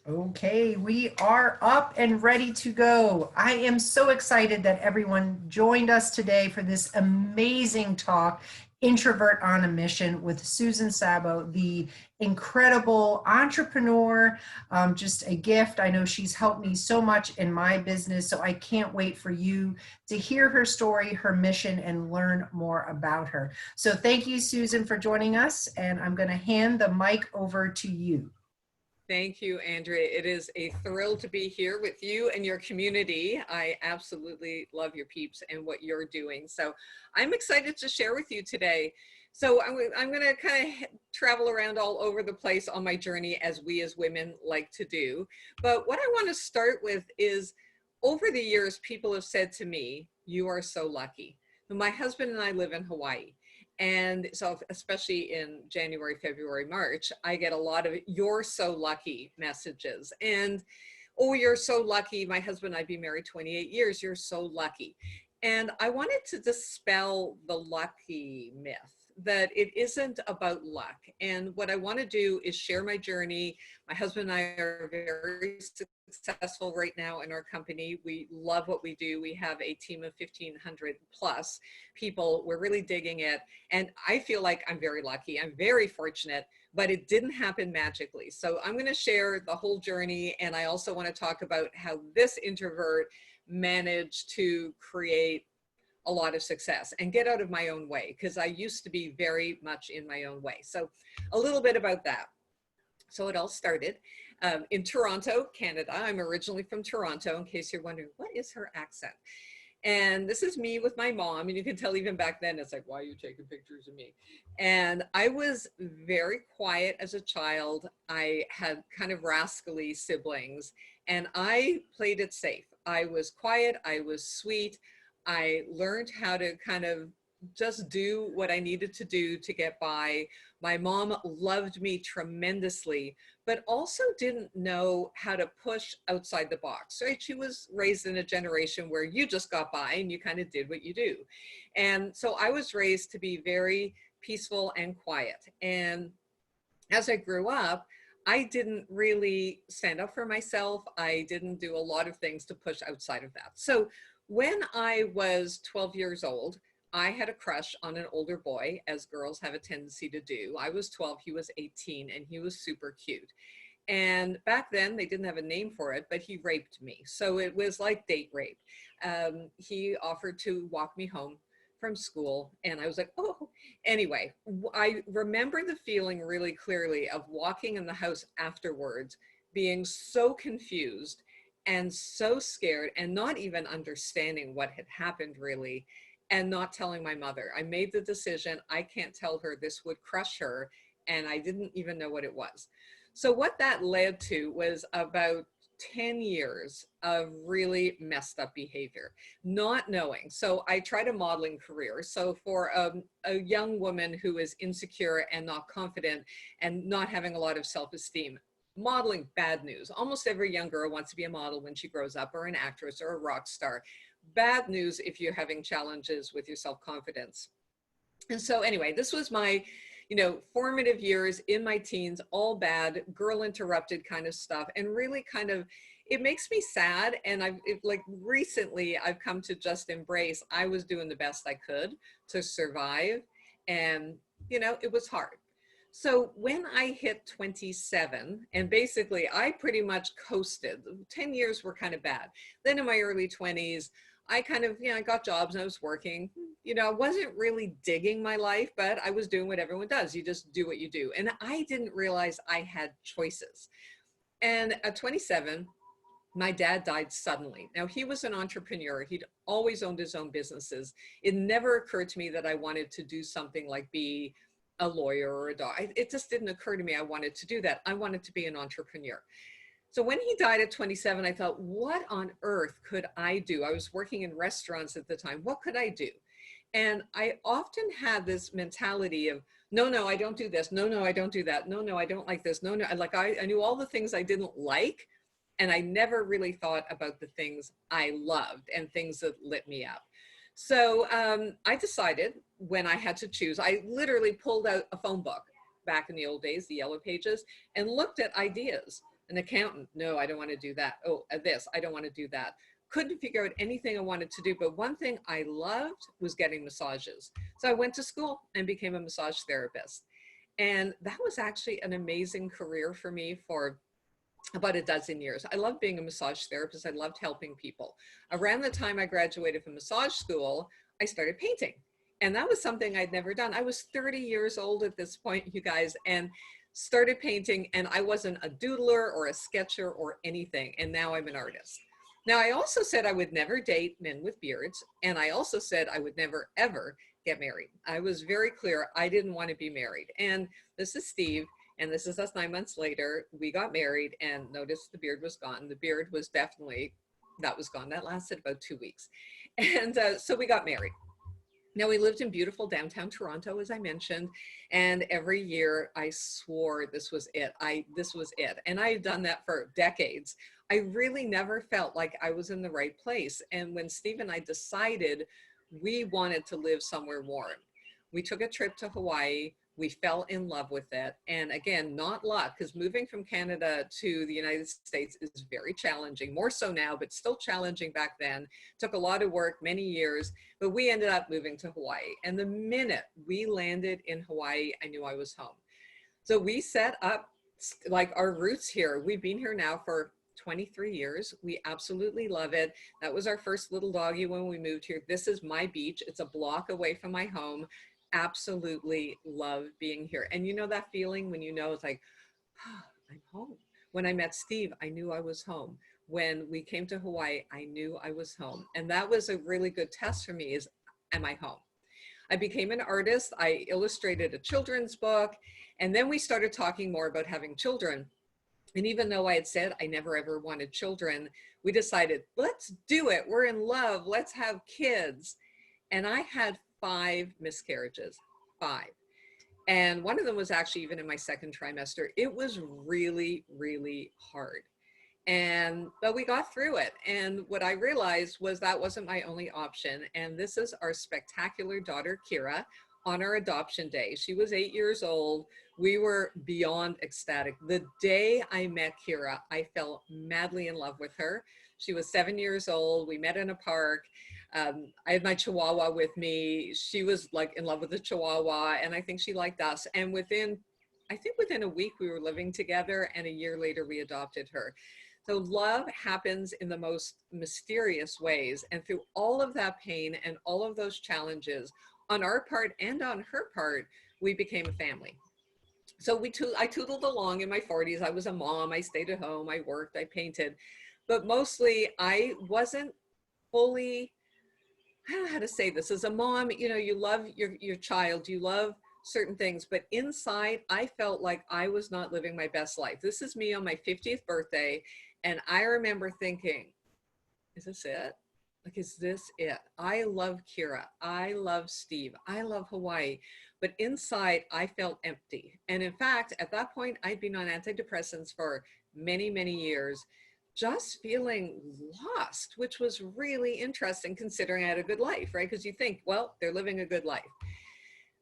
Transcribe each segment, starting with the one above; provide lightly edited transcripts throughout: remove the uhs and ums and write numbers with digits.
Okay, we are up and ready to go. I am so excited that everyone joined us today for this amazing talk, Introvert on a Mission with Susan Szabo, the incredible entrepreneur, just a gift. I know she's helped me so much in my business, so I can't wait for you to hear her story, her mission, and learn more about her. So thank you, Susan, for joining us, and I'm going to hand the mic over to you. Thank you, Andrea. It is a thrill to be here with you and your community. I absolutely love your peeps and what you're doing. So I'm excited to share with you today. So I'm going to kind of travel around all over the place on my journey, as we as women like to do. But what I want to start with is, over the years, people have said to me, "You are so lucky." My husband and I live in Hawaii. And so, especially in January, February, March, I get a lot of "you're so lucky" messages. And, "Oh, you're so lucky. My husband and I be married 28 years. You're so lucky." And I wanted to dispel the lucky myth, that it isn't about luck. And what I want to do is share my journey. My husband and I are very successful right now in our company. We love what we do. We have a team of 1,500 plus people. We're really digging it. And I feel like I'm very lucky. I'm very fortunate, but it didn't happen magically. So I'm going to share the whole journey. And I also want to talk about how this introvert managed to create a lot of success and get out of my own way, because I used to be very much in my own way. So a little bit about that. So it all started in Toronto, Canada. I'm originally from Toronto, in case you're wondering, what is her accent? And this is me with my mom. And you can tell even back then, it's like, why are you taking pictures of me? And I was very quiet as a child. I had kind of rascally siblings, and I played it safe. I was quiet. I was sweet. I learned how to kind of just do what I needed to do to get by. My mom loved me tremendously, but also didn't know how to push outside the box, right? She was raised in a generation where you just got by and you kind of did what you do. And so I was raised to be very peaceful and quiet. And as I grew up, I didn't really stand up for myself. I didn't do a lot of things to push outside of that. So when I was 12 years old, I had a crush on an older boy, as girls have a tendency to do. I was 12, he was 18, and he was super cute. And back then, they didn't have a name for it, but he raped me. So it was like date rape. He offered to walk me home from school, and I was like, oh. Anyway, I remember the feeling really clearly of walking in the house afterwards, being so confused and so scared, and not even understanding what had happened really, and not telling my mother. I made the decision, I can't tell her, this would crush her, and I didn't even know what it was. So what that led to was about 10 years of really messed up behavior, not knowing. So I tried a modeling career. So for a young woman who is insecure and not confident and not having a lot of self-esteem, modeling, bad news. Almost every young girl wants to be a model when she grows up, or an actress or a rock star. Bad news if you're having challenges with your self-confidence. And so anyway, this was my, formative years in my teens, all bad, girl interrupted kind of stuff. And really kind of, it makes me sad. And recently I've come to just embrace, I was doing the best I could to survive. And, it was hard. So when I hit 27, and basically I pretty much coasted, 10 years were kind of bad. Then in my early 20s, I kind of, I got jobs and I was working. I wasn't really digging my life, but I was doing what everyone does. You just do what you do. And I didn't realize I had choices. And at 27, my dad died suddenly. Now, he was an entrepreneur. He'd always owned his own businesses. It never occurred to me that I wanted to do something like be a lawyer or a doctor. It just didn't occur to me I wanted to do that. I wanted to be an entrepreneur. So when he died at 27, I thought, what on earth could I do? I was working in restaurants at the time. What could I do? And I often had this mentality of, no, no, I don't do this. No, no, I don't do that. No, no, I don't like this. No, no. I knew all the things I didn't like. And I never really thought about the things I loved and things that lit me up. So I decided, when I had to choose, I literally pulled out a phone book back in the old days, the yellow pages, and looked at ideas. An accountant, no, I don't want to do that. Oh, this, I don't want to do that. Couldn't figure out anything I wanted to do, but one thing I loved was getting massages. So I went to school and became a massage therapist. And that was actually an amazing career for me for about a dozen years. I loved being a massage therapist. I loved helping people. Around the time I graduated from massage school, I started painting. And that was something I'd never done. I was 30 years old at this point, you guys, and started painting. And I wasn't a doodler or a sketcher or anything. And now I'm an artist. Now, I also said I would never date men with beards. And I also said I would never, ever get married. I was very clear I didn't want to be married. And this is Steve. And this is us 9 months later. We got married and noticed the beard was gone. The beard was definitely, that was gone. That lasted about 2 weeks. And so we got married. Now we lived in beautiful downtown Toronto, as I mentioned. And every year I swore this was it. This was it. And I had done that for decades. I really never felt like I was in the right place. And when Steve and I decided we wanted to live somewhere warm, we took a trip to Hawaii. We fell in love with it. And again, not luck, because moving from Canada to the United States is very challenging, more so now, but still challenging back then. Took a lot of work, many years, but we ended up moving to Hawaii. And the minute we landed in Hawaii, I knew I was home. So we set up like our roots here. We've been here now for 23 years. We absolutely love it. That was our first little doggy when we moved here. This is my beach. It's a block away from my home. Absolutely love being here. And you know that feeling when you know it's like, oh, I'm home. When I met Steve, I knew I was home. When we came to Hawaii, I knew I was home. And that was a really good test for me is, am I home? I became an artist. I illustrated a children's book. And then we started talking more about having children. And even though I had said I never ever wanted children, we decided, let's do it. We're in love. Let's have kids. And I had 5 miscarriages, 5. And one of them was actually even in my second trimester. It was really, really hard. But we got through it. And what I realized was that wasn't my only option. And this is our spectacular daughter, Kira, on our adoption day. She was 8 years old. We were beyond ecstatic. The day I met Kira, I fell madly in love with her. She was 7 years old. We met in a park. I had my Chihuahua with me. She was like in love with the Chihuahua, and I think she liked us. And within a week, we were living together, and a year later, we adopted her. So love happens in the most mysterious ways. And through all of that pain and all of those challenges on our part and on her part, we became a family. So I tootled along in my 40s. I was a mom. I stayed at home. I worked. I painted. But mostly I wasn't fully, I don't know how to say this. As a mom, you know, you love your child. You love certain things. But inside, I felt like I was not living my best life. This is me on my 50th birthday. And I remember thinking, is this it? Like, is this it? I love Kira. I love Steve. I love Hawaii. But inside, I felt empty. And in fact, at that point, I'd been on antidepressants for many, many years, just feeling lost, which was really interesting considering I had a good life, right? Because you think, well, they're living a good life.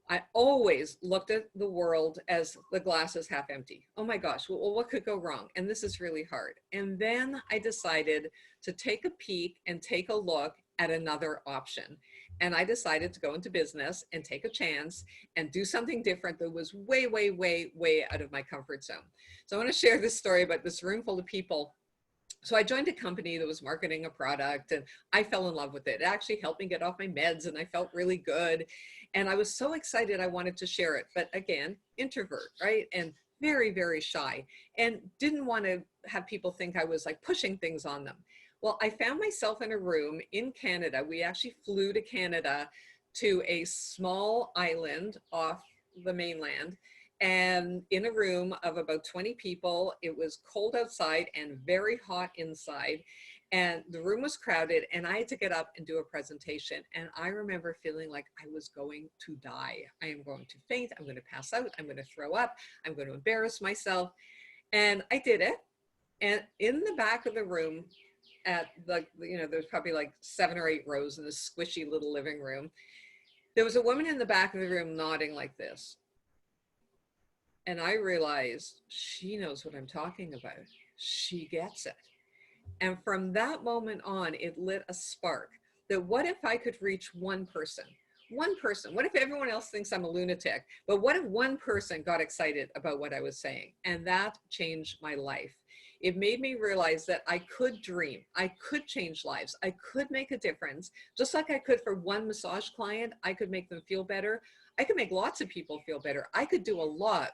I always looked at the world as the glass is half empty. Oh my gosh, well, what could go wrong? And this is really hard. And then I decided to take a peek and take a look at another option. And I decided to go into business and take a chance and do something different that was way, way, way, way out of my comfort zone. So I want to share this story about this room full of people. So I joined a company that was marketing a product and I fell in love with it. It actually helped me get off my meds and I felt really good. And I was so excited I wanted to share it. But again, introvert, right? And very, very shy and didn't want to have people think I was like pushing things on them. Well, I found myself in a room in Canada. We actually flew to Canada to a small island off the mainland. And in a room of about 20 people, it was cold outside and very hot inside. And the room was crowded and I had to get up and do a presentation. And I remember feeling like I was going to die. I am going to faint. I'm going to pass out. I'm going to throw up. I'm going to embarrass myself. And I did it. And in the back of the room at the, you know, there's probably like 7 or 8 rows in this squishy little living room. There was a woman in the back of the room nodding like this. And I realized she knows what I'm talking about. she gets it. And from that moment on, it lit a spark that what if I could reach one person? One person. What if everyone else thinks I'm a lunatic? But what if one person got excited about what I was saying? And that changed my life. It made me realize that I could dream, I could change lives, I could make a difference. Just like I could for one massage client, I could make them feel better. I could make lots of people feel better. I could do a lot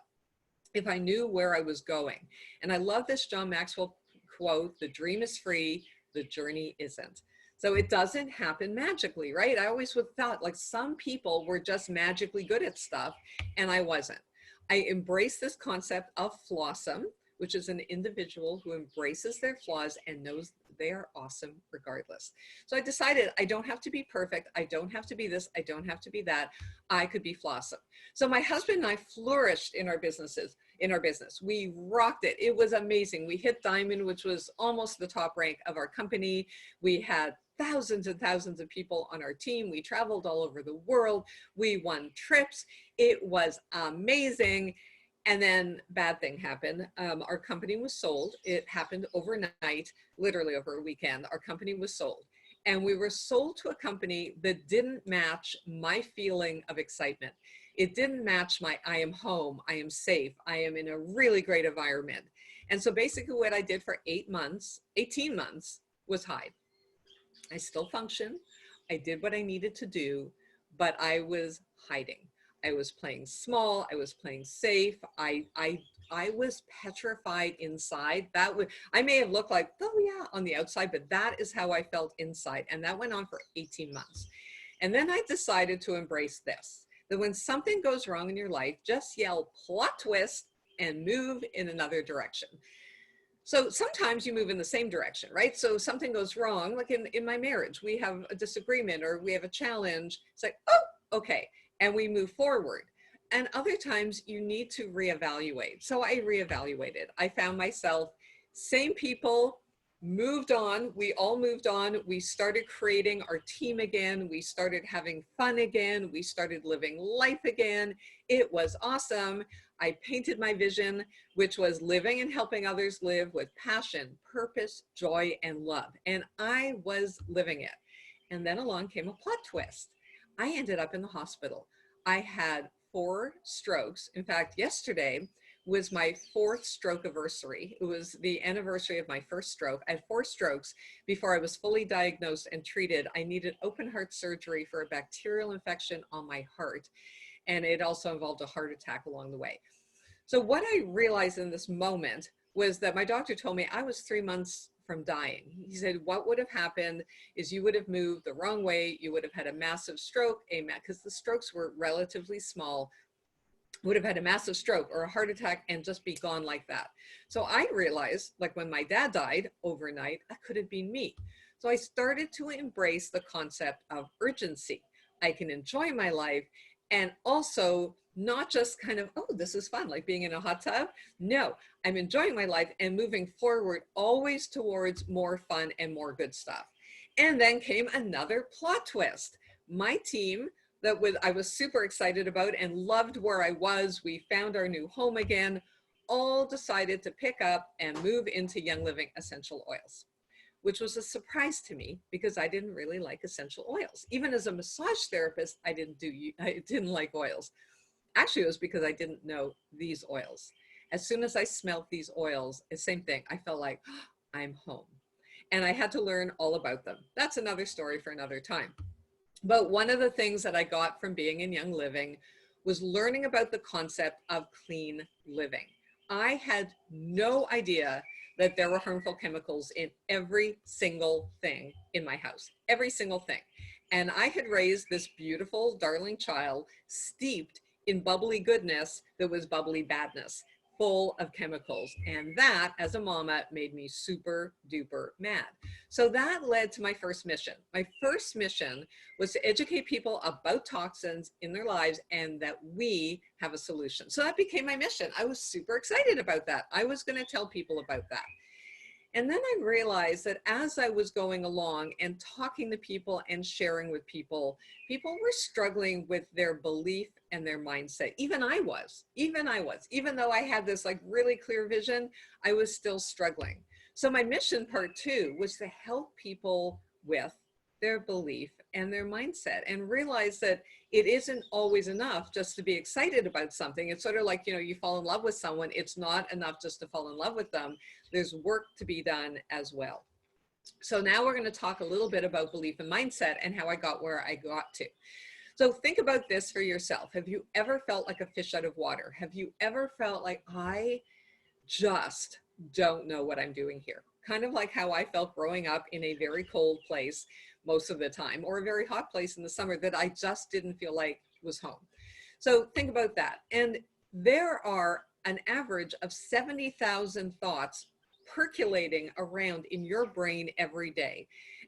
if I knew where I was going. And I love this John Maxwell quote, the dream is free, the journey isn't. So it doesn't happen magically, right? I always would thought like some people were just magically good at stuff and I wasn't. I embrace this concept of flossom, which is an individual who embraces their flaws and knows they are awesome regardless. So I decided I don't have to be perfect. I don't have to be this. I don't have to be that. I could be flossom. So my husband and I flourished in our businesses, in our business. We rocked it. It was amazing. We hit diamond, which was almost the top rank of our company. We had thousands and thousands of people on our team. We traveled all over the world. We won trips. It was amazing. And then bad thing happened. Our company was sold. It happened overnight, literally over a weekend. Our company was sold. And we were sold to a company that didn't match my feeling of excitement. It didn't match my, I am home, I am safe, I am in a really great environment. And so basically what I did for 18 months was hide. I still functioned. I did what I needed to do, but I was hiding. I was playing small. I was playing safe. I was petrified inside. I may have looked like, oh yeah, on the outside, but that is how I felt inside. And that went on for 18 months. And then I decided to embrace this, that when something goes wrong in your life, just yell plot twist and move in another direction. So sometimes you move in the same direction, right? So something goes wrong, like in my marriage, we have a disagreement or we have a challenge. It's like, oh, okay. And we move forward. And other times you need to reevaluate. So I reevaluated. I found myself, same people, moved on. We all moved on. We started creating our team again. We started having fun again. We started living life again. It was awesome. I painted my vision, which was living and helping others live with passion, purpose, joy, and love. And I was living it. And then along came a plot twist. I ended up in the hospital. I had 4 strokes. In fact, yesterday was my 4th stroke anniversary. It was the anniversary of my first stroke. I had 4 strokes before I was fully diagnosed and treated. I needed open heart surgery for a bacterial infection on my heart. And it also involved a heart attack along the way. So what I realized in this moment was that my doctor told me I was 3 months from dying. He said, what would have happened is you would have moved the wrong way. You would have had a massive stroke, because the strokes were relatively small, would have had a massive stroke or a heart attack and just be gone like that. So I realized, like when my dad died overnight, that could have been me. So I started to embrace the concept of urgency. I can enjoy my life and also not just kind of, oh, this is fun, like being in a hot tub. No, I'm enjoying my life and moving forward always towards more fun and more good stuff. And then came another plot twist. My team I was super excited about and loved where I was. We found our new home again, all decided to pick up and move into Young Living essential oils, which was a surprise to me because I didn't really like essential oils. Even as a massage therapist, I didn't like oils. Actually, it was because I didn't know these oils. As soon as I smelled these oils, the same thing, I felt like, oh, I'm home. And I had to learn all about them. That's another story for another time. But one of the things that I got from being in Young Living was learning about the concept of clean living. I had no idea that there were harmful chemicals in every single thing in my house, every single thing. And I had raised this beautiful, darling child steeped in bubbly goodness that was bubbly badness, full of chemicals. And that, as a mama, made me super duper mad. So that led to my first mission. My first mission was to educate people about toxins in their lives and that we have a solution. So that became my mission. I was super excited about that. I was going to tell people about that. And then I realized that as I was going along and talking to people and sharing with people, people were struggling with their belief and their mindset. Even though I had this like really clear vision, I was still struggling. So my mission part two was to help people with their belief and their mindset and realize that it isn't always enough just to be excited about something. It's sort of like, you know, you fall in love with someone. It's not enough just to fall in love with them. There's work to be done as well. So now we're going to talk a little bit about belief and mindset and how I got where I got to. So think about this for yourself. Have you ever felt like a fish out of water? Have you ever felt like I just don't know what I'm doing here? Kind of like how I felt growing up in a very cold place most of the time, or a very hot place in the summer that I just didn't feel like was home. So think about that. And there are an average of 70,000 thoughts percolating around in your brain every day.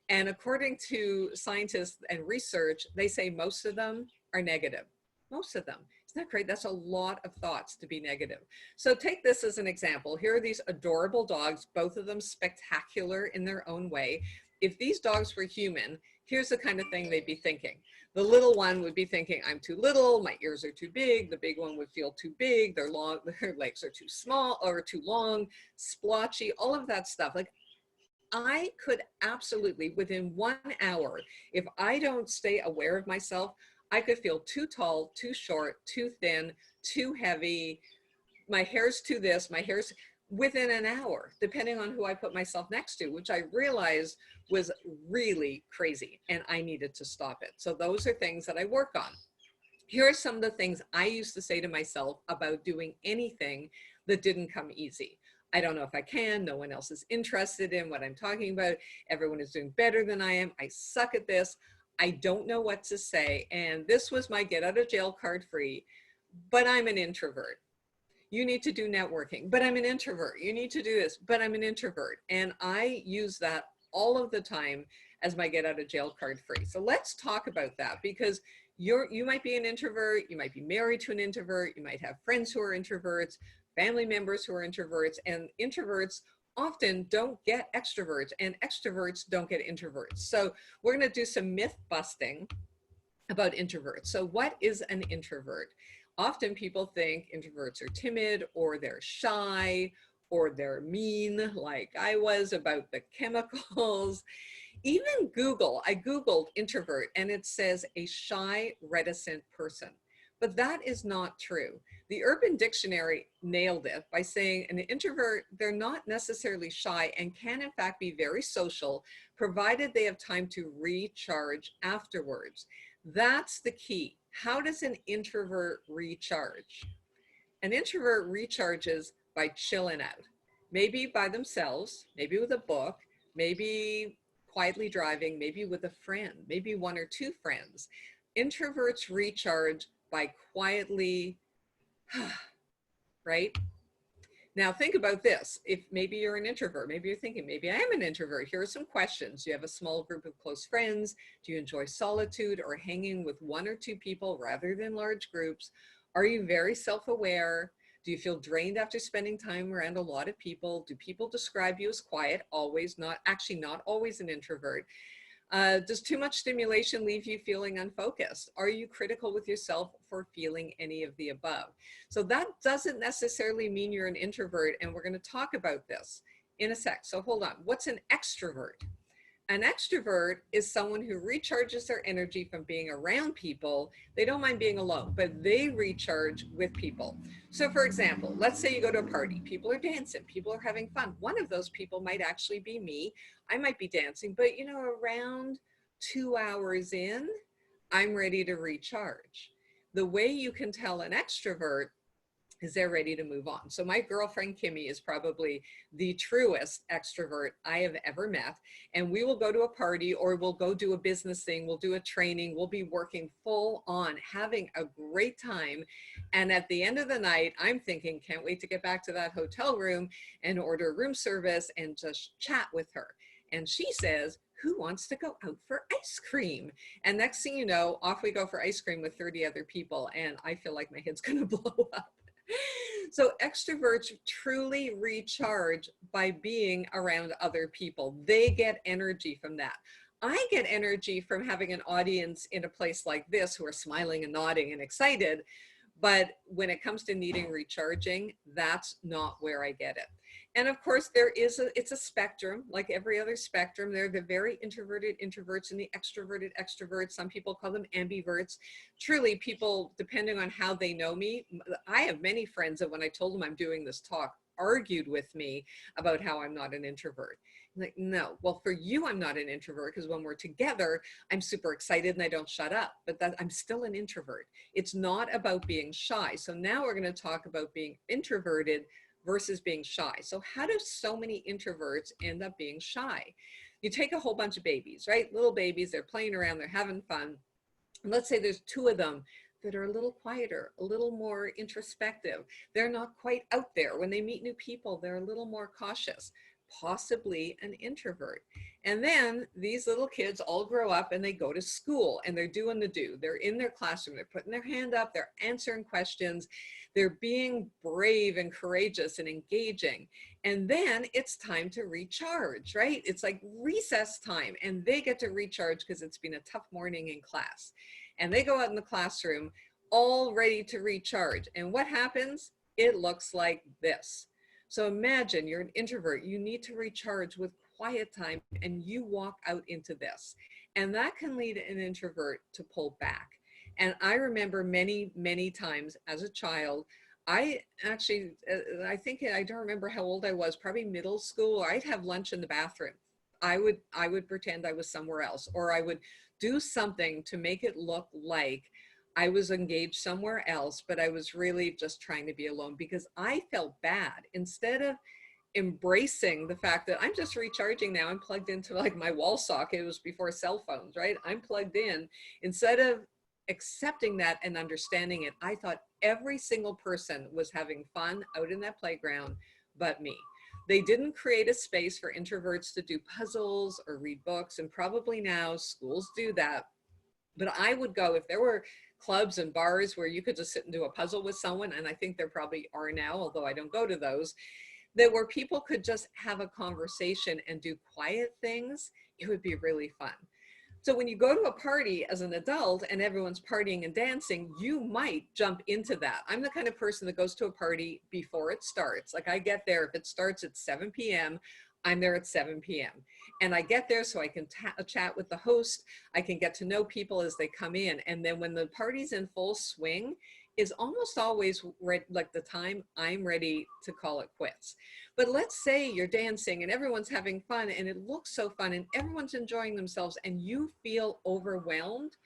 And according to scientists and research, they say most of them are negative. Most of them. Isn't that great? That's a lot of thoughts to be negative. So take this as an example. Here are these adorable dogs, both of them spectacular in their own way. If these dogs were human, here's the kind of thing they'd be thinking. The little one would be thinking, I'm too little, my ears are too big. The big one would feel too big, their legs are too small or too long, splotchy, all of that stuff. Like I could absolutely, within 1 hour, if I don't stay aware of myself, I could feel too tall, too short, too thin, too heavy. My hair's too this, my hair's within an hour, depending on who I put myself next to, which I realized was really crazy and I needed to stop it. So those are things that I work on. Here are some of the things I used to say to myself about doing anything that didn't come easy. I don't know if I can, no one else is interested in what I'm talking about. Everyone is doing better than I am. I suck at this. I don't know what to say. And this was my get out of jail card free, but I'm an introvert. You need to do networking, but I'm an introvert. You need to do this, but I'm an introvert. And I use that all of the time as my get out of jail card free. So let's talk about that, because you might be an introvert, you might be married to an introvert, you might have friends who are introverts, family members who are introverts, and introverts often don't get extroverts and extroverts don't get introverts. So we're going to do some myth busting about introverts. So what is an introvert? Often people think introverts are timid or they're shy or they're mean, like I was about the chemicals. Even Google, I Googled introvert and it says a shy, reticent person. But that is not true. The Urban Dictionary nailed it by saying an introvert, they're not necessarily shy and can in fact be very social, provided they have time to recharge afterwards. That's the key. How does an introvert recharge? An introvert recharges by chilling out, maybe by themselves, maybe with a book, maybe quietly driving, maybe with a friend, maybe one or two friends. Introverts recharge by quietly, right? Now think about this. If maybe you're an introvert, maybe you're thinking, maybe I am an introvert. Here are some questions. Do you have a small group of close friends? Do you enjoy solitude or hanging with one or two people rather than large groups? Are you very self-aware? Do you feel drained after spending time around a lot of people? Do people describe you as quiet? Always, not always an introvert. Does too much stimulation leave you feeling unfocused? Are you critical with yourself for feeling any of the above? So that doesn't necessarily mean you're an introvert, and we're going to talk about this in a sec. So hold on. What's an extrovert? An extrovert is someone who recharges their energy from being around people. They don't mind being alone, but they recharge with people. So for example, let's say you go to a party, people are dancing, people are having fun. One of those people might actually be me. I might be dancing, but you know, around 2 hours in, I'm ready to recharge. The way you can tell an extrovert is they're ready to move on. So my girlfriend Kimmy is probably the truest extrovert I have ever met. And we will go to a party or we'll go do a business thing, we'll do a training, we'll be working full on, having a great time. And at the end of the night, I'm thinking, can't wait to get back to that hotel room and order room service and just chat with her. And she says, who wants to go out for ice cream? And next thing you know, off we go for ice cream with 30 other people. And I feel like my head's gonna blow up. So extroverts truly recharge by being around other people. They get energy from that. I get energy from having an audience in a place like this who are smiling and nodding and excited. But when it comes to needing recharging, that's not where I get it. And of course, it's a spectrum, like every other spectrum. There are the very introverted introverts and the extroverted extroverts. Some people call them ambiverts. Truly, people, depending on how they know me, I have many friends that when I told them I'm doing this talk, argued with me about how I'm not an introvert. I'm like, no, well, for you, I'm not an introvert because when we're together, I'm super excited and I don't shut up, but that I'm still an introvert. It's not about being shy. So now we're going to talk about being introverted versus being shy. So how do so many introverts end up being shy? You take a whole bunch of babies, right? Little babies, they're playing around, they're having fun. And let's say there's two of them that are a little quieter, a little more introspective. They're not quite out there. When they meet new people, they're a little more cautious, possibly an introvert. And then these little kids all grow up and they go to school and they're doing the do. They're in their classroom, they're putting their hand up, they're answering questions, they're being brave and courageous and engaging. And then it's time to recharge, right? It's like recess time and they get to recharge because it's been a tough morning in class. And they go out in the classroom all ready to recharge. And what happens? It looks like this. So imagine you're an introvert, you need to recharge with quiet time and you walk out into this. And that can lead an introvert to pull back. And I remember many, many times as a child, I actually, I think, I don't remember how old I was, probably middle school, or I'd have lunch in the bathroom. I would pretend I was somewhere else, or I would do something to make it look like I was engaged somewhere else, but I was really just trying to be alone because I felt bad. Instead of embracing the fact that I'm just recharging now, I'm plugged into like my wall socket. It was before cell phones, right? I'm plugged in. Instead of accepting that and understanding it, I thought every single person was having fun out in that playground but me. They didn't create a space for introverts to do puzzles or read books, and probably now schools do that. But I would go if there were clubs and bars where you could just sit and do a puzzle with someone, and I think there probably are now, although I don't go to those, that where people could just have a conversation and do quiet things, it would be really fun. So when you go to a party as an adult and everyone's partying and dancing, you might jump into that. I'm the kind of person that goes to a party before it starts. Like I get there, if it starts at 7 p.m., I'm there at 7 p.m. And I get there so I can chat with the host. I can get to know people as they come in. And then when the party's in full swing, is almost always like the time I'm ready to call it quits. But let's say you're dancing and everyone's having fun and it looks so fun and everyone's enjoying themselves and you feel overwhelmed.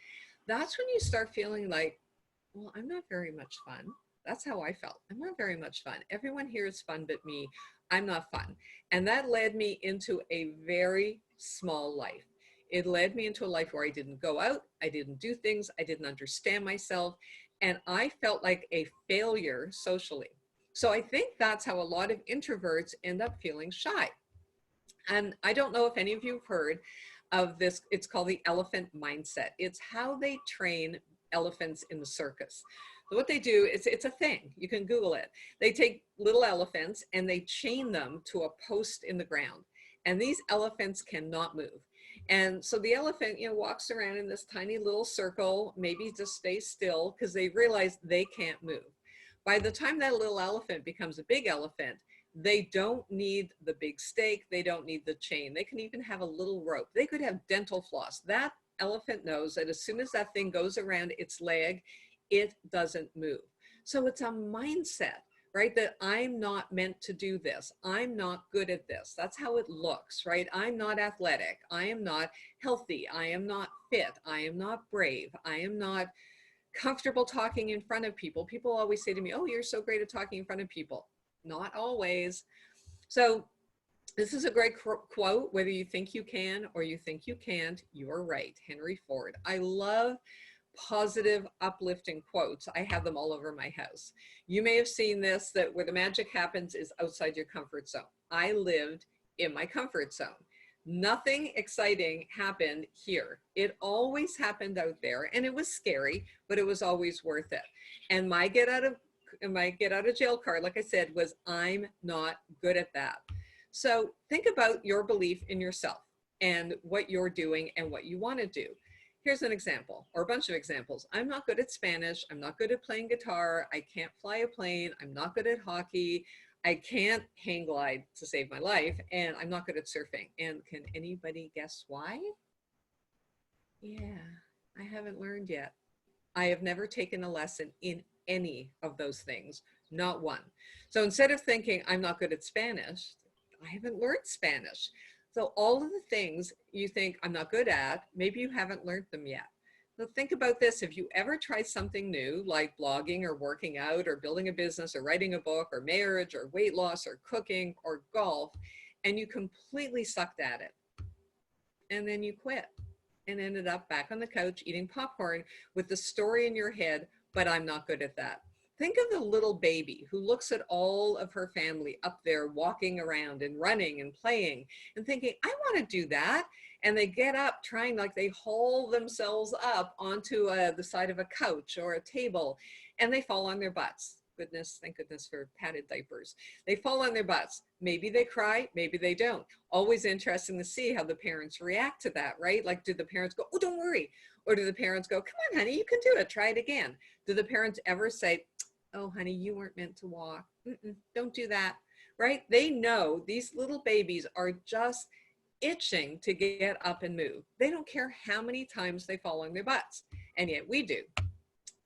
That's when you start feeling like, well, I'm not very much fun. That's how I felt. I'm not very much fun. Everyone here is fun but me. I'm not fun. And that led me into a very small life. It led me into a life where I didn't go out, I didn't do things, I didn't understand myself, and I felt like a failure socially. So I think that's how a lot of introverts end up feeling shy. And I don't know if any of you have heard of this. It's called the elephant mindset. It's how they train elephants in the circus. So what they do is, it's a thing. You can Google it. They take little elephants and they chain them to a post in the ground. And these elephants cannot move. And so the elephant, walks around in this tiny little circle, maybe just stays still because they realize they can't move. By the time that little elephant becomes a big elephant, they don't need the big stake. They don't need the chain. They can even have a little rope. They could have dental floss. That elephant knows that as soon as that thing goes around its leg, it doesn't move. So it's a mindset, right? That I'm not meant to do this. I'm not good at this. That's how it looks, right? I'm not athletic. I am not healthy. I am not fit. I am not brave. I am not comfortable talking in front of people. People always say to me, oh, you're so great at talking in front of people. Not always. So this is a great quote. Whether you think you can or you think you can't, you're right. Henry Ford. I love positive, uplifting quotes. I have them all over my house. You may have seen this, that where the magic happens is outside your comfort zone. I lived in my comfort zone. Nothing exciting happened here. It always happened out there, and it was scary, but it was always worth it. And my get out of my get out of jail card, like I said, was I'm not good at that. So think about your belief in yourself and what you're doing and what you want to do. Here's an example, or a bunch of examples. I'm not good at Spanish. I'm not good at playing guitar. I can't fly a plane. I'm not good at hockey. I can't hang glide to save my life. And I'm not good at surfing. And can anybody guess why? Yeah, I haven't learned yet. I have never taken a lesson in any of those things, not one. So instead of thinking I'm not good at Spanish, I haven't learned Spanish. So all of the things you think I'm not good at, maybe you haven't learned them yet. So think about this. If you ever tried something new, like blogging or working out or building a business or writing a book or marriage or weight loss or cooking or golf, and you completely sucked at it, and then you quit and ended up back on the couch eating popcorn with the story in your head, but I'm not good at that. Think of the little baby who looks at all of her family up there walking around and running and playing and thinking, I want to do that. And they get up trying, like they haul themselves up onto the side of a couch or a table, and they fall on their butts. Goodness, thank goodness for padded diapers. They fall on their butts. Maybe they cry, maybe they don't. Always interesting to see how the parents react to that, right? Like, do the parents go, oh, don't worry? Or do the parents go, come on, honey, you can do it, try it again? Do the parents ever say, oh, honey, you weren't meant to walk. Don't do that, right? They know these little babies are just itching to get up and move. They don't care how many times they fall on their butts, and yet we do.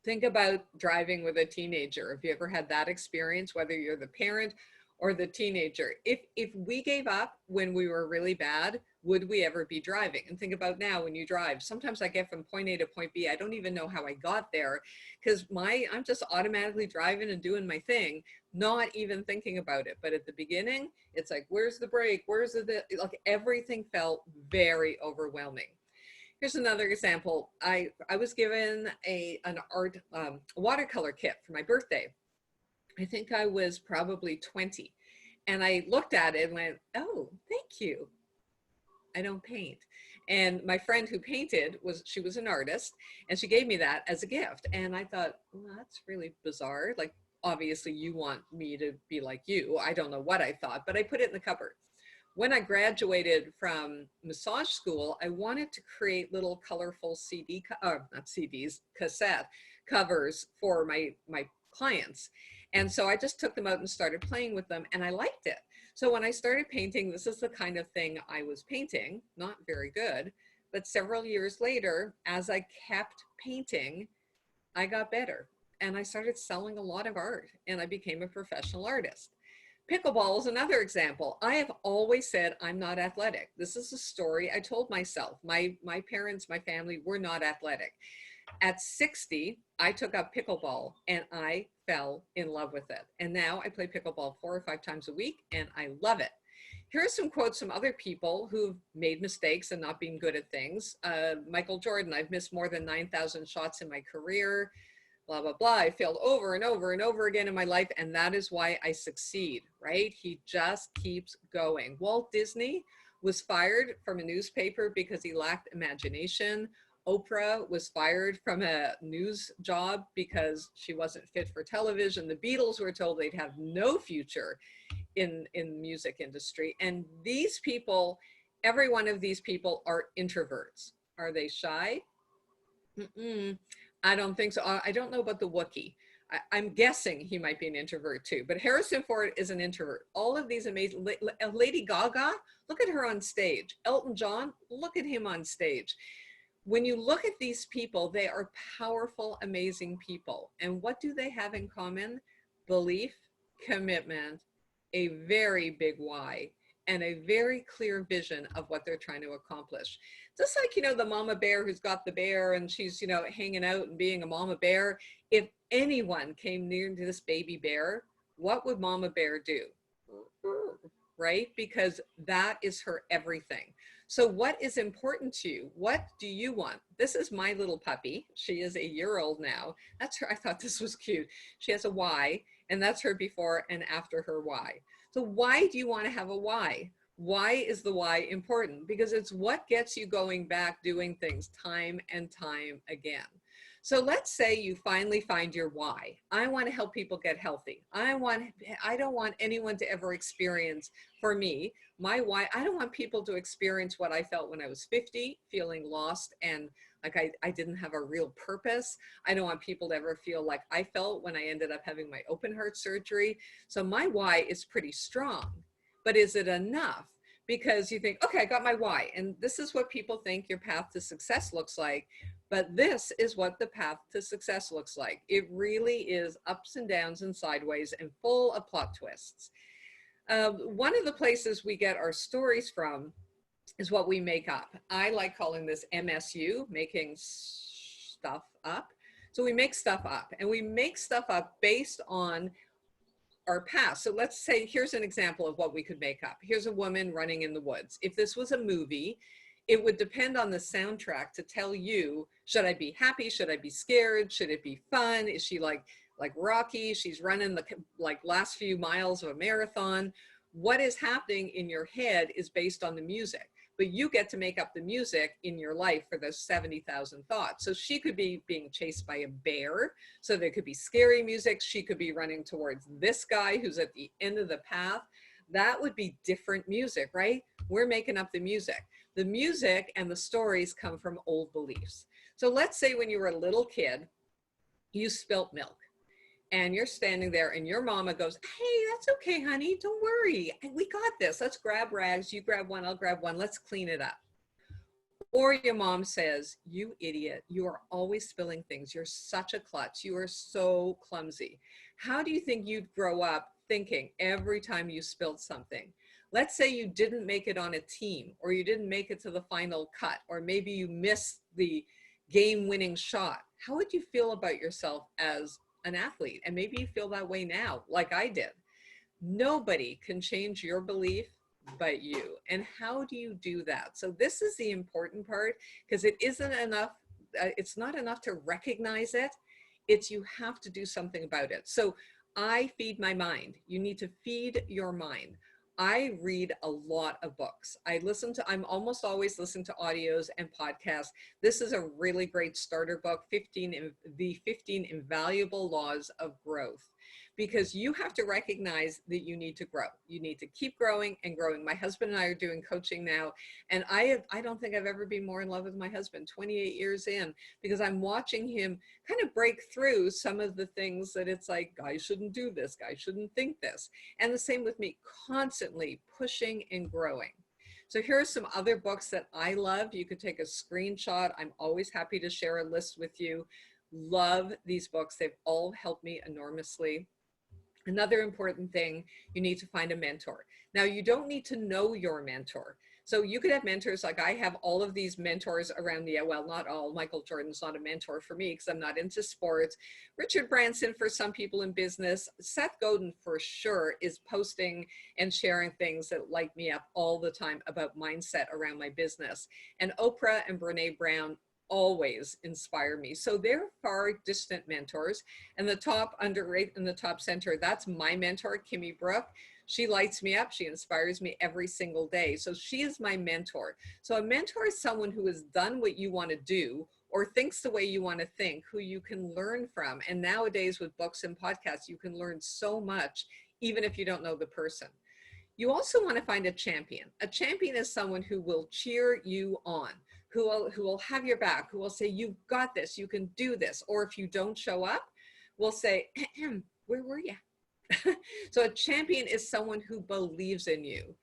Think about driving with a teenager. Have you ever had that experience, whether you're the parent or the teenager? If we gave up when we were really bad, would we ever be driving? And think about now when you drive. Sometimes I get from point A to point B. I don't even know how I got there because I'm just automatically driving and doing my thing, not even thinking about it. But at the beginning, it's like, where's the brake? Where's the, like everything felt very overwhelming. Here's another example. I was given an art watercolor kit for my birthday. I think I was probably 20. And I looked at it and went, oh, thank you. I don't paint. And my friend who painted, she was an artist, and she gave me that as a gift. And I thought, well, that's really bizarre. Like, obviously you want me to be like you. I don't know what I thought, but I put it in the cupboard. When I graduated from massage school, I wanted to create little colorful not CDs, cassette covers for my clients. And so I just took them out and started playing with them, and I liked it. So when I started painting, this is the kind of thing I was painting, not very good, but several years later, as I kept painting, I got better. And I started selling a lot of art, and I became a professional artist. Pickleball is another example. I have always said I'm not athletic. This is a story I told myself. My parents, my family were not athletic. At 60, I took up pickleball and I fell in love with it. And now I play pickleball 4 or 5 times a week and I love it. Here are some quotes from other people who've made mistakes and not been good at things. Michael Jordan, I've missed more than 9,000 shots in my career. Blah, blah, blah. I failed over and over and over again in my life, and that is why I succeed, right? He just keeps going. Walt Disney was fired from a newspaper because he lacked imagination. Oprah was fired from a news job because she wasn't fit for television. The Beatles were told they'd have no future in the music industry. And these people, every one of these people are introverts. Are they shy? I don't think so. I don't know about the Wookiee. I'm guessing he might be an introvert too, but Harrison Ford is an introvert. All of these amazing, Lady Gaga, look at her on stage. Elton John, look at him on stage. When you look at these people, they are powerful, amazing people. And what do they have in common? Belief, commitment, a very big why, and a very clear vision of what they're trying to accomplish. Just like, the mama bear who's got the bear and she's, hanging out and being a mama bear. If anyone came near to this baby bear, what would mama bear do? Right? Because that is her everything. So what is important to you? What do you want? This is my little puppy. She is a year-old now. That's her. I thought this was cute. She has a Y, and that's her before and after her Y. So why do you want to have a why? Why is the why important? Because it's what gets you going back doing things time and time again. So let's say you finally find your why. I want to help people get healthy. I don't want anyone to ever experience, for me, my why. I don't want people to experience what I felt when I was 50, feeling lost and like I didn't have a real purpose. I don't want people to ever feel like I felt when I ended up having my open heart surgery. So my why is pretty strong, but is it enough? Because you think, okay, I got my why, and this is what people think your path to success looks like. But this is what the path to success looks like. It really is ups and downs and sideways and full of plot twists. One of the places we get our stories from is what we make up. I like calling this MSU, making stuff up. So we make stuff up, and we make stuff up based on our past. So let's say, here's an example of what we could make up. Here's a woman running in the woods. If this was a movie, it would depend on the soundtrack to tell you, should I be happy? Should I be scared? Should it be fun? Is she like Rocky? She's running the like last few miles of a marathon. What is happening in your head is based on the music, but you get to make up the music in your life for those 70,000 thoughts. So she could be being chased by a bear. So there could be scary music. She could be running towards this guy who's at the end of the path. That would be different music, right? We're making up the music. The music and the stories come from old beliefs. So let's say when you were a little kid, you spilt milk and you're standing there and your mama goes, hey, that's okay, honey. Don't worry. We got this. Let's grab rags. You grab one, I'll grab one. Let's clean it up. Or your mom says, you idiot, you are always spilling things. You're such a klutz. You are so clumsy. How do you think you'd grow up thinking every time you spilled something? Let's say you didn't make it on a team, or you didn't make it to the final cut, or maybe you missed the game-winning shot. How would you feel about yourself as an athlete? And maybe you feel that way now, like I did. Nobody can change your belief but you. And how do you do that? So this is the important part, because it isn't enough. It's not enough to recognize it. It's you have to do something about it. So I feed my mind. You need to feed your mind. I read a lot of books. I'm almost always listening to audios and podcasts. This is a really great starter book, the 15 Invaluable Laws of Growth, because you have to recognize that you need to grow. You need to keep growing and growing. My husband and I are doing coaching now, and I don't think I've ever been more in love with my husband 28 years in, because I'm watching him kind of break through some of the things that it's like, guys shouldn't do this, guys shouldn't think this. And the same with me, constantly pushing and growing. So here are some other books that I love. You could take a screenshot. I'm always happy to share a list with you. Love these books. They've all helped me enormously. Another important thing, you need to find a mentor. Now, you don't need to know your mentor. So you could have mentors, like I have all of these mentors around me. Well, not all. Michael Jordan's not a mentor for me because I'm not into sports. Richard Branson for some people in business. Seth Godin for sure is posting and sharing things that light me up all the time about mindset around my business. And Oprah and Brene Brown always inspire me. So they're far distant mentors. And the top underrated in the top center, that's my mentor, Kimmy Brooke. She lights me up. She inspires me every single day. So she is my mentor. So a mentor is someone who has done what you want to do or thinks the way you want to think, who you can learn from. And nowadays with books and podcasts, you can learn so much, even if you don't know the person. You also want to find a champion. A champion is someone who will cheer you on, who will have your back, who will say, you've got this, you can do this. Or if you don't show up, will say, where were you? So a champion is someone who believes in you.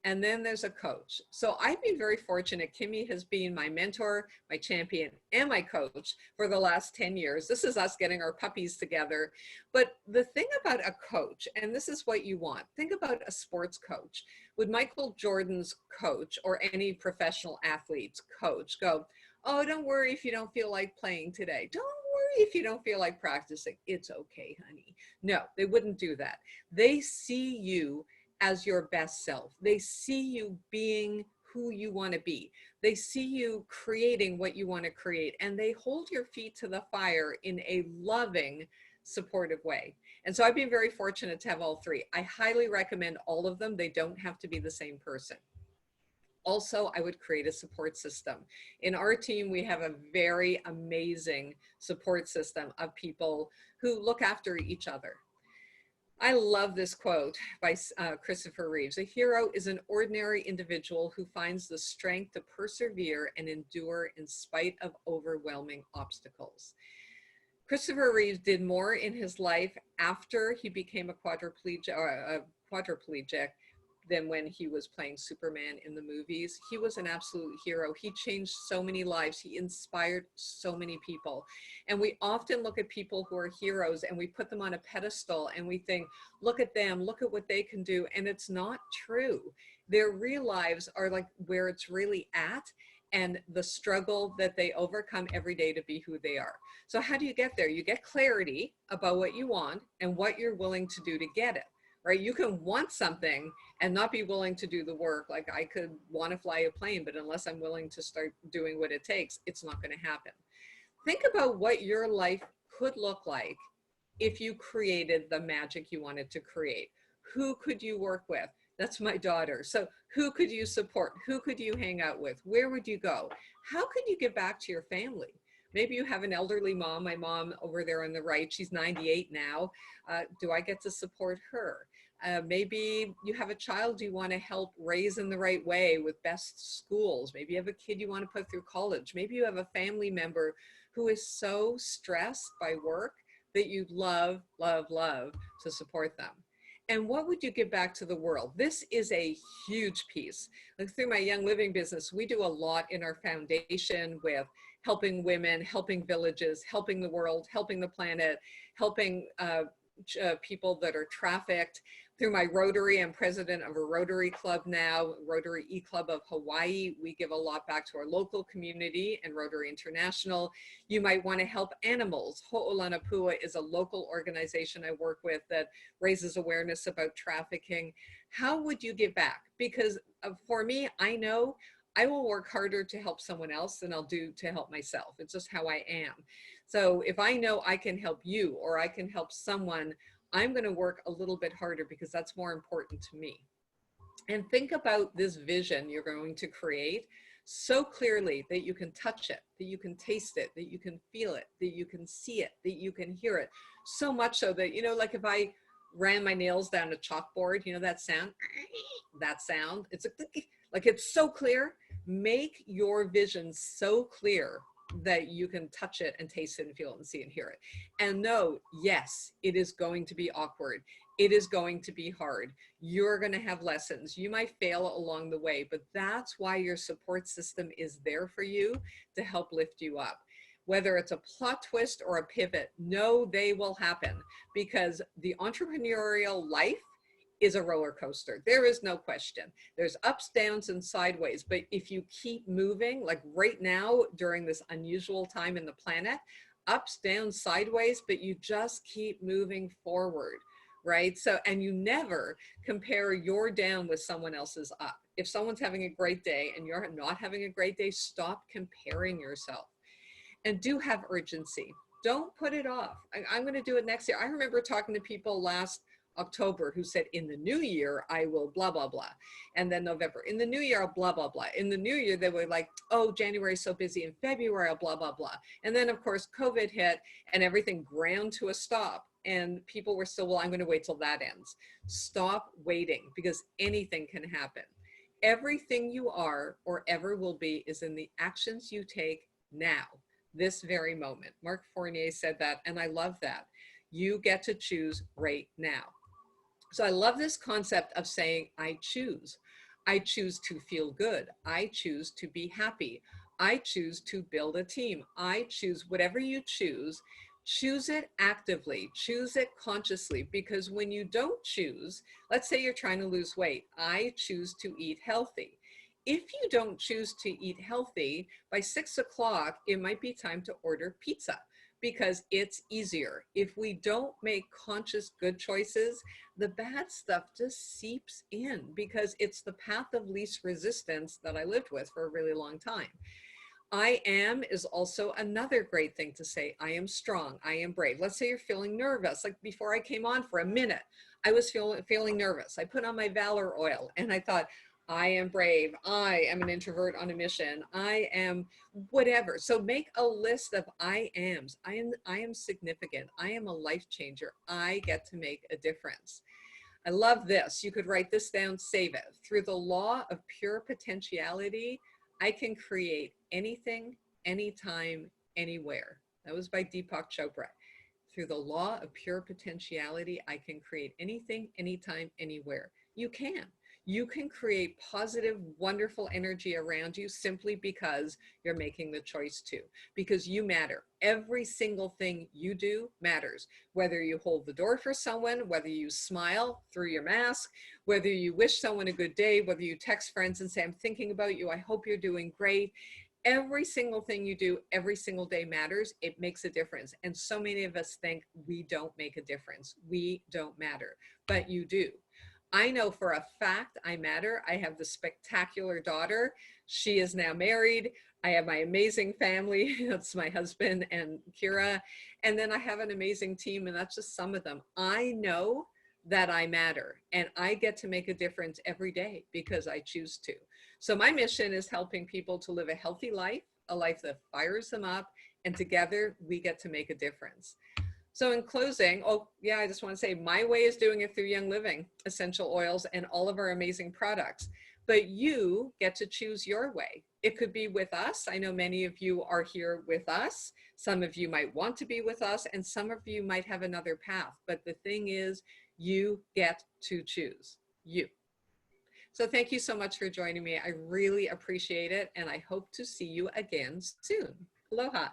And then there's a coach. So I've been very fortunate. Kimmy has been my mentor, my champion, and my coach for the last 10 years. This is us getting our puppies together. But the thing about a coach, and this is what you want, think about a sports coach. Would Michael Jordan's coach or any professional athlete's coach go, oh, don't worry if you don't feel like playing today. Don't worry if you don't feel like practicing. It's okay, honey. No, they wouldn't do that. They see you as your best self. They see you being who you want to be. They see you creating what you want to create, and they hold your feet to the fire in a loving, supportive way. And so I've been very fortunate to have all three. I highly recommend all of them. They don't have to be the same person. Also, I would create a support system. In our team, we have a very amazing support system of people who look after each other. I love this quote by Christopher Reeves. A hero is an ordinary individual who finds the strength to persevere and endure in spite of overwhelming obstacles. Christopher Reeves did more in his life after he became a quadriplegic than when he was playing Superman in the movies. He was an absolute hero. He changed so many lives. He inspired so many people. And we often look at people who are heroes and we put them on a pedestal and we think, look at them, look at what they can do. And it's not true. Their real lives are like where it's really at, and the struggle that they overcome every day to be who they are. So how do you get there? You get clarity about what you want and what you're willing to do to get it, right? You can want something and not be willing to do the work. Like I could want to fly a plane, but unless I'm willing to start doing what it takes, it's not going to happen. Think about what your life could look like if you created the magic you wanted to create. Who could you work with? That's my daughter. So who could you support? Who could you hang out with? Where would you go? How could you give back to your family? Maybe you have an elderly mom. My mom over there on the right, she's 98 now. Do I get to support her? Maybe you have a child you want to help raise in the right way with best schools. Maybe you have a kid you want to put through college. Maybe you have a family member who is so stressed by work that you'd love, love, love to support them. And what would you give back to the world? This is a huge piece. Like through my Young Living business, we do a lot in our foundation with helping women, helping villages, helping the world, helping the planet, helping people that are trafficked. Through my Rotary, I'm president of a Rotary Club now, Rotary E-Club of Hawaii. We give a lot back to our local community and Rotary International. You might want to help animals. Ho'olanapua is a local organization I work with that raises awareness about trafficking. How would you give back? Because for me, I know I will work harder to help someone else than I'll do to help myself. It's just how I am. So if I know I can help you or I can help someone, I'm going to work a little bit harder because that's more important to me. And think about this vision you're going to create so clearly that you can touch it, that you can taste it, that you can feel it, that you can see it, that you can hear it. So much so that, you know, like if I ran my nails down a chalkboard, you know, that sound, it's like it's so clear. Make your vision so clear that you can touch it and taste it and feel it and see it and hear it. And know, yes, it is going to be awkward. It is going to be hard. You're going to have lessons. You might fail along the way, but that's why your support system is there for you to help lift you up. Whether it's a plot twist or a pivot, know they will happen because the entrepreneurial life is a roller coaster. There is no question. There's ups, downs, and sideways. But if you keep moving, like right now during this unusual time in the planet, ups, downs, sideways, but you just keep moving forward, right? So, and you never compare your down with someone else's up. If someone's having a great day and you're not having a great day, stop comparing yourself. And do have urgency. Don't put it off. I'm going to do it next year. I remember talking to people last October who said, in the new year, I will blah, blah, blah. And then November, in the new year, I'll blah, blah, blah. In the new year, they were like, oh, January is so busy. In February, I'll blah, blah, blah. And then, of course, COVID hit and everything ground to a stop. And people were still, well, I'm going to wait till that ends. Stop waiting because anything can happen. Everything you are or ever will be is in the actions you take now, this very moment. Mark Fournier said that, and I love that. You get to choose right now. So I love this concept of saying, I choose. I choose to feel good. I choose to be happy. I choose to build a team. I choose whatever you choose it actively, choose it consciously, because when you don't choose, let's say you're trying to lose weight, I choose to eat healthy. If you don't choose to eat healthy, by 6 o'clock, it might be time to order pizza because it's easier. If we don't make conscious good choices, the bad stuff just seeps in because it's the path of least resistance that I lived with for a really long time. I am is also another great thing to say. I am strong. I am brave. Let's say you're feeling nervous. Like before I came on for a minute, I was feeling nervous. I put on my Valor oil and I thought, I am brave. I am an introvert on a mission. I am whatever. So make a list of I ams. I am significant. I am a life changer. I get to make a difference. I love this. You could write this down, save it. Through the law of pure potentiality, I can create anything, anytime, anywhere. That was by Deepak Chopra. Through the law of pure potentiality, I can create anything, anytime, anywhere. You can. You can create positive, wonderful energy around you simply because you're making the choice to, because you matter. Every single thing you do matters. Whether you hold the door for someone, whether you smile through your mask, whether you wish someone a good day, whether you text friends and say, I'm thinking about you, I hope you're doing great. Every single thing you do every single day matters. It makes a difference. And so many of us think we don't make a difference. We don't matter, but you do. I know for a fact I matter. I have the spectacular daughter. She is now married. I have my amazing family. That's my husband and Kira. And then I have an amazing team, and that's just some of them. I know that I matter, and I get to make a difference every day because I choose to. So my mission is helping people to live a healthy life, a life that fires them up, and together we get to make a difference. So in closing, oh yeah, I just want to say my way is doing it through Young Living, essential oils, and all of our amazing products. But you get to choose your way. It could be with us. I know many of you are here with us. Some of you might want to be with us, and some of you might have another path. But the thing is, you get to choose. You. So thank you so much for joining me. I really appreciate it, and I hope to see you again soon. Aloha.